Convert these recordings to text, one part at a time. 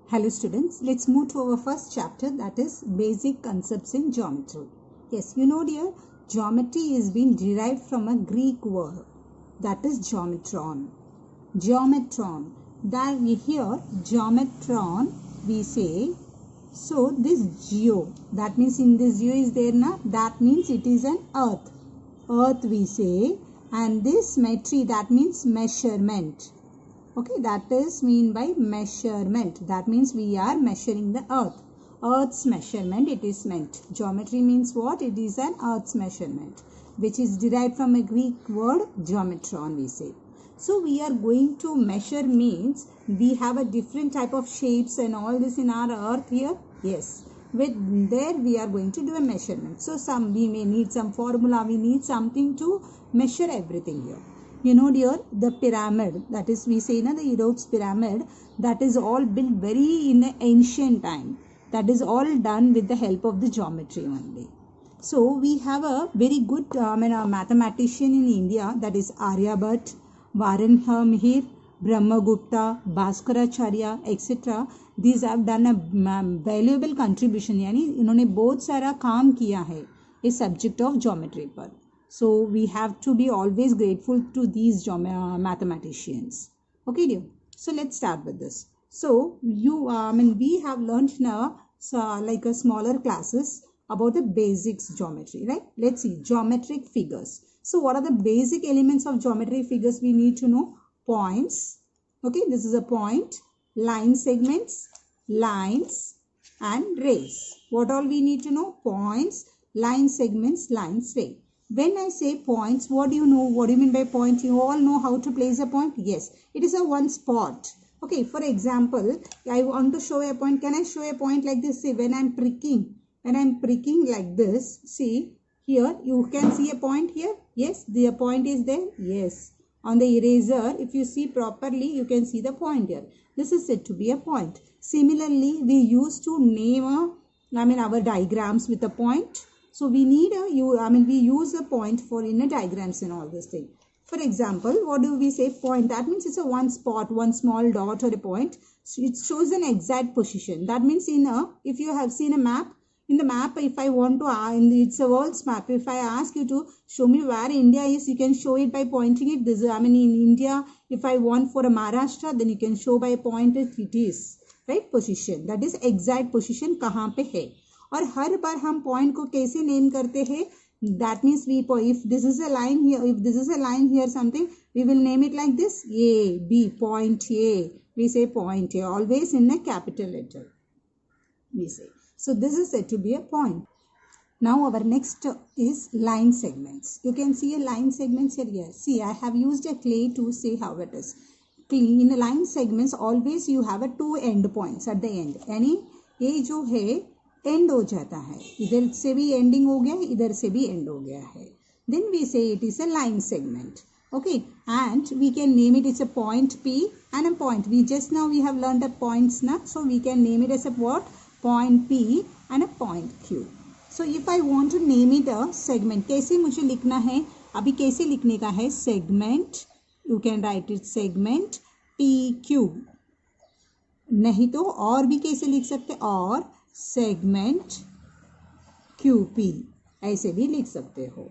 Hello students, let's move to our first chapter, that is basic concepts in geometry. Yes, you know dear, geometry is being derived from a Greek word, that is geometron. Geometron, that we hear geometron, we say, so this geo, that means in this geo is there na, that means it is an earth. Earth we say, and this metry, that means measurement. Okay, that is mean by measurement. That means we are measuring the earth. Earth's measurement it is meant. Geometry means what? It is an earth's measurement, which is derived from a Greek word geometron we say. So we are going to measure means we have a different type of shapes and all this in our earth here. Yes. With there we are going to do a measurement. So we may need some formula. We need something to measure everything here. You know dear, the pyramid, that is we say na, the Europe's pyramid, that is all built very in the ancient time. That is all done with the help of the geometry only. So we have a very good a mathematician in India, that is Aryabhat, Varanamihir, Brahmagupta, Bhaskaracharya, etc. These have done a valuable contribution. यानी इन्होंने बहुत सारा काम किया है इस subject of geometry पर. So we have to be always grateful to these mathematicians. Okay dear. So let's start with this. So we have learned now like a smaller classes about the basics geometry, right? Let's see geometric figures. So what are the basic elements of geometric figures we need to know? Points. Okay, this is a point. Line segments, lines and rays. What all we need to know? Points, line segments, lines, rays. When I say points, what do you know? What do you mean by point? You all know how to place a point? Yes, it is a one spot. Okay, for example, I want to show a point. Can I show a point like this? See, when I'm pricking like this, see, here you can see a point here. Yes, the point is there. Yes, on the eraser, if you see properly, you can see the point here. This is said to be a point. Similarly, we used to name our diagrams with a point. So we need we use a point for inner diagrams and all this thing. For example, what do we say? Point. That means it's a one spot, one small dot or a point. So it shows an exact position. That means if you have seen a map, in the map, if I want to, it's a world's map. If I ask you to show me where India is, you can show it by pointing it. This in India, if I want for a Maharashtra, then you can show by point it is, right? Position. That is exact position kahan pe hai. और हर बार हम point को कैसे name करते हैं? That means we if this is a line here, if this is a line here something, we will name it like this A B point A. We say point A always in a capital letter we say. So this is said to be a point. Now our next is line segments. You can see a line segments here. See, I have used a clay to say how it is. In a line segments always you have a two end points at the end. यानी ये जो है and हो जाता है, इधर से भी एंडिंग हो गया, इधर से भी एंड हो गया है. देन वी से it is a line segment. Okay, and we can name it as a point P and a point. We just now we have learned the points now, so we can name it as a what? Point P and a point Q. So if I want to name it a segment, कैसे मुझे लिखना है? अभी कैसे लिखने का है? Segment, you can write it segment PQ. नहीं तो और भी कैसे लिख सकते? और सेगमेंट QP ऐसे भी लिख सकते हो.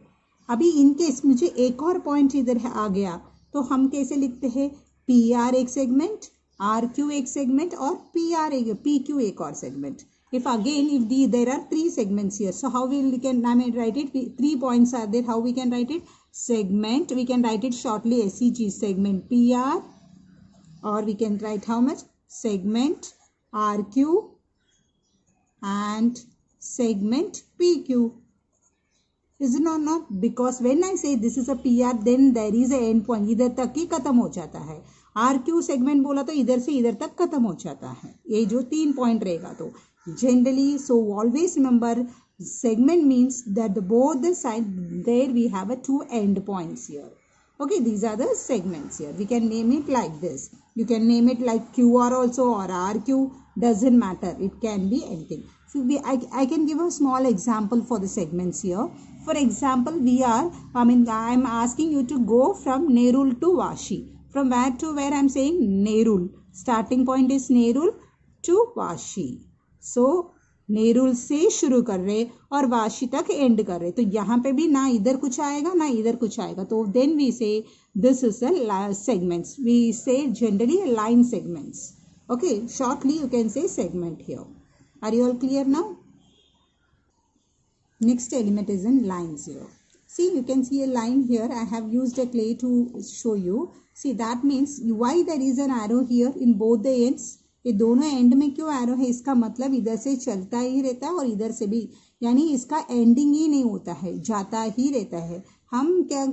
अभी इनकेस मुझे एक और पॉइंट इधर आ गया तो हम कैसे लिखते हैं? PR एक सेगमेंट, RQ एक सेगमेंट और PQ एक और segment. If again if there are three segments here, so how we can write it? Three points are there. How we can write it? Segment. We can write it shortly SEG, segment PR, or we can write how much? Segment RQ and segment PQ. Is it or not? Because when I say this is a PR, then there is a end point. इधर तक ही खत्म हो जाता है. RQ segment बोला तो इधर से इधर तक खत्म हो जाता है. ये जो 3 पॉइंट रहेगा तो generally, so always remember segment means that both the side there we have a two end points here. Okay, these are the segments here. We can name it like this. You can name it like QR also or RQ. Doesn't matter. It can be anything. So I can give a small example for the segments here. For example, I'm asking you to go from Nerul to Vashi. From where to where I'm saying Nerul. Starting point is Nerul to Vashi. So Nerul से शुरू कर रहे और वाशी तक and कर रहे, तो यहाँ पे भी ना इधर कुछ आएगा ना इधर कुछ आएगा, तो then we say this is a segments, we say generally line segments. Okay, shortly you can say segment here. Are you all clear now? Next element is in lines here. See, you can see a line here. I have used a clay to show you. See, that means why there is an arrow here in both the ends. ये दोनों and में क्यों arrow है, इसका मतलब इधर से चलता ही रहता है और इधर से भी, यानी इसका एंडिंग ही नहीं होता है, जाता ही रहता है. हम क्या,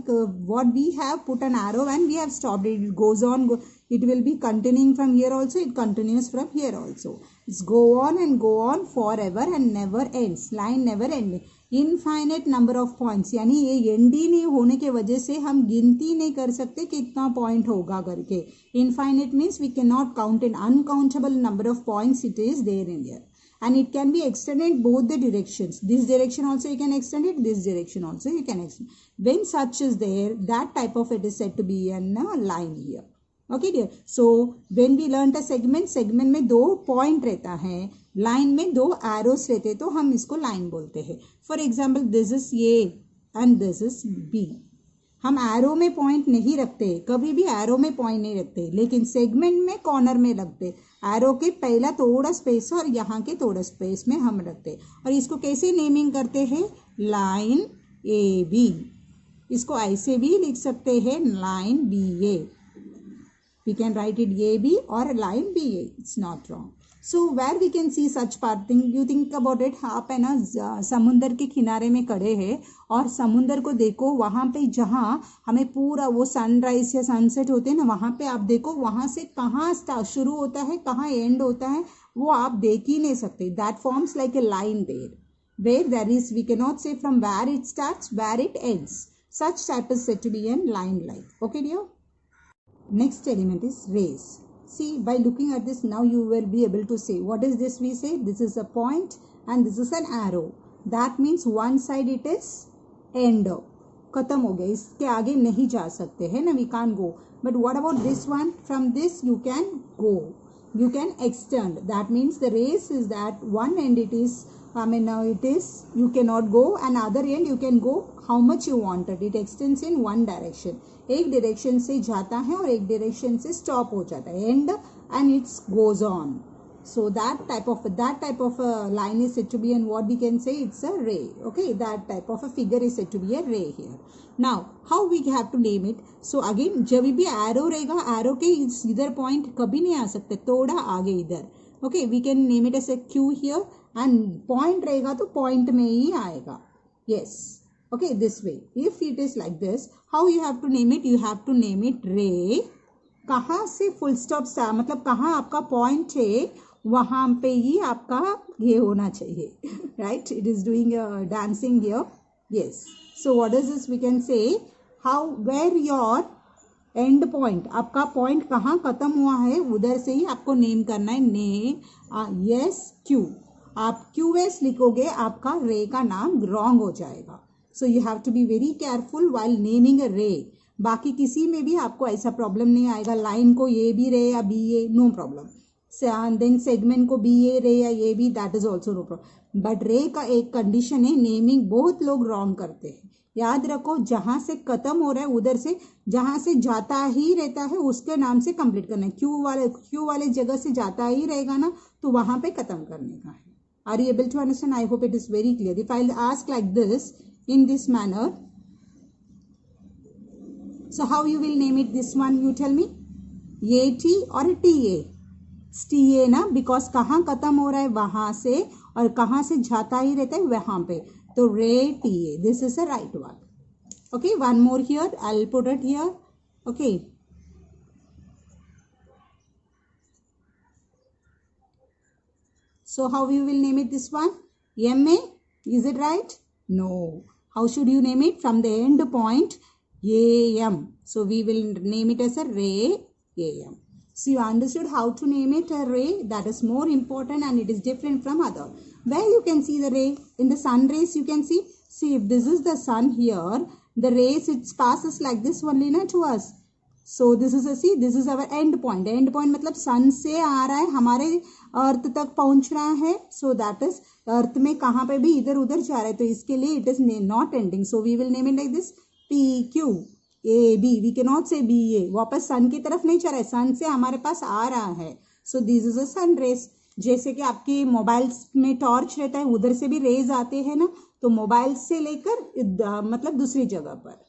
what we have put an arrow and we have stopped it. It goes on, it will be continuing from here also, it continues from here also. It's go on forever and never ends. Line never ending. Infinite number of points, यानी ये and he नहीं होने के वजह से हम गिनती नहीं कर सकते कि इतना पॉइंट होगा करके. Infinite means we can not count in uncountable number of points it is there in there. And it can be extended both the directions. This direction also you can extend it, this direction also you can extend. When such is there, that type of it is said to be a line here. Okay dear. So when we learnt a segment, segment में दो point रहता है, line में दो arrows रहते हैं, तो हम इसको line बोलते हैं. For example, this is A and this is B. हम एरो में पॉइंट नहीं रखते, कभी भी एरो में पॉइंट नहीं रखते, लेकिन सेगमेंट में कॉर्नर में रखते. एरो के पहला थोड़ा स्पेस और यहाँ के थोड़ा स्पेस में हम रखते. और इसको कैसे नेमिंग करते हैं, लाइन ए बी. इसको ऐसे भी लिख सकते हैं, line B A. We can write it A B और line B A, it's not wrong. So where we can see such parting, you think about it. आप है ना समुंदर के किनारे में खड़े हैं और समुंदर को देखो, वहाँ पे जहाँ हमें पूरा वो सनराइज या सनसेट होते हैं ना, वहाँ पे आप देखो, वहाँ से कहाँ शुरू होता है कहाँ एंड होता है वो आप देख ही नहीं सकते. That forms like a line there, where there is, we can not say from where it starts where it ends. Such type is said to be an line like. Okay dear. Next element is rays. See, by looking at this now you will be able to say what is this. We say this is a point and this is an arrow. That means one side it is end, खत्म हो गया, इसके आगे नहीं जा सकते है ना, we can't go. But what about this one? From this you can go, you can extend. That means the race is that one end it is, it is, you cannot go, and other end you can go how much you wanted. It extends in one direction. एक direction से जाता है और एक direction से stop हो जाता है, and and it's goes on. So that type of line is said to be, and what we can say it's a ray. Okay, that type of a figure is said to be a ray here. Now how we have to name it. So again जब भी arrow रहेगा, arrow के इधर point कभी नहीं आ सकते, थोड़ा आगे इधर. Okay, we can name it as a Q here, and point रहेगा तो पॉइंट में ही आएगा. Yes. Okay, this way. If it is like this, how you have to name it? You have to name it ray. कहाँ से full stop सा, मतलब कहाँ आपका point है वहाँ पे ही आपका ये होना चाहिए. Right? It is doing dancing here. Yes. So what is this? We can say how, where your end point, आपका point कहाँ खत्म हुआ है उधर से ही आपको नेम करना है. Name yes Q. आप QS लिखोगे आपका रे का नाम wrong हो जाएगा. So you have to be very careful while naming a ray. बाकी किसी में भी आपको ऐसा प्रॉब्लम नहीं आएगा. लाइन को ये भी रे या B A, no problem. Then segment को बी ए रे या ये भी, that is also no problem. But ray का एक कंडीशन है, नेमिंग बहुत लोग रॉन्ग करते हैं. याद रखो, जहाँ से खत्म हो रहा है उधर से, जहाँ से जाता ही रहता है उसके नाम से कंप्लीट करना है. क्यू वाले जगह से जाता ही रहेगा ना, तो वहाँ पे खत्म करने का है. Are you able to understand? I hope it is very clear. If I ask like this, in this manner, so how you will name it? This one you tell me, AT or TA? It's TA ना, because कहाँ खत्म हो रहा है वहाँ से, और कहाँ से जाता ही रहता है वहाँ पे, तो रे TA. This is the right one. Okay, one more here, I'll put it here. Okay, so how you will name it? This one, MA, is it right? No. How should you name it? From the end point, AM. So we will name it as a ray AM. So you understood how to name it a ray. That is more important and it is different from other. Where you can see the ray? In the sun rays you can see. See, if this is the sun here, the rays, it passes like this only na to us. So this is a see, this is our end point. End point मतलब सन से आ रहा है, हमारे अर्थ तक पहुंच रहा है. So that is अर्थ में कहाँ पे भी इधर उधर जा रहा है, तो इसके लिए it is not ending. So we will name it like this, PQ AB. We cannot say BA. वापस सन की तरफ नहीं जा रहा है, सन से हमारे पास आ रहा है. So this is a sun rays. जैसे कि आपके मोबाइल में टॉर्च रहता है, उधर से भी रेज आते हैं ना, तो मोबाइल से लेकर मतलब दूसरी जगह पर.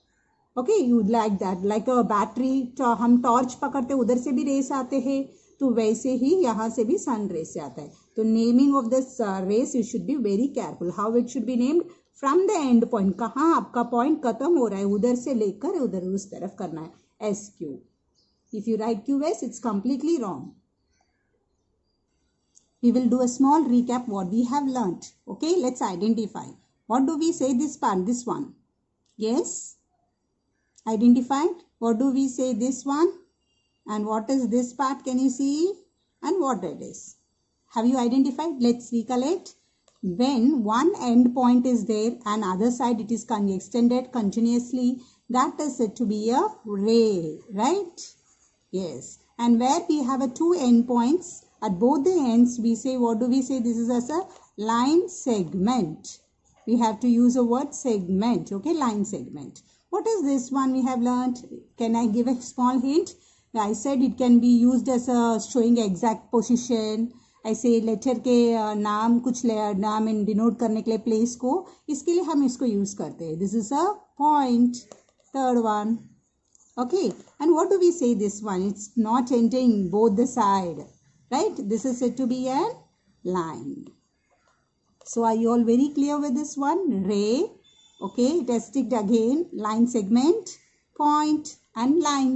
Okay, you like that, like a battery, हम टॉर्च पकड़ते उधर से भी रेस आते हैं, तो वैसे ही यहाँ से भी सन रेस से आता है. तो naming of this rays you should be very careful. How it should be named, from the end point, कहाँ आपका पॉइंट खत्म हो रहा है उधर से लेकर उधर उस तरफ करना है. S Q. If you right Q S, it's completely wrong. We will do a small recap what we have learnt. Okay, let's identify. What do we say this part, this one? Yes? Identified? What do we say this one? And what is this part? Can you see? And what it is? Have you identified? Let's recollect. When one end point is there and other side it is extended continuously, that is said to be a ray, right? Yes. And where we have a two end points, at both the ends we say, what do we say? This is as a line segment. We have to use a word segment. Okay, line segment. What is this one we have learnt? Can I give a small hint? I said it can be used as a showing exact position. ऐसे letter के नाम, कुछ नाम इन denote करने के लिए place को, इसके लिए हम इसको यूज करते हैं. This is a point. Third one. Okay, and what do we say this one? It's not ending both the side, right? This is said to be a line. So are you all very clear with this one? Ray. Okay, test it again. Line segment, point and line.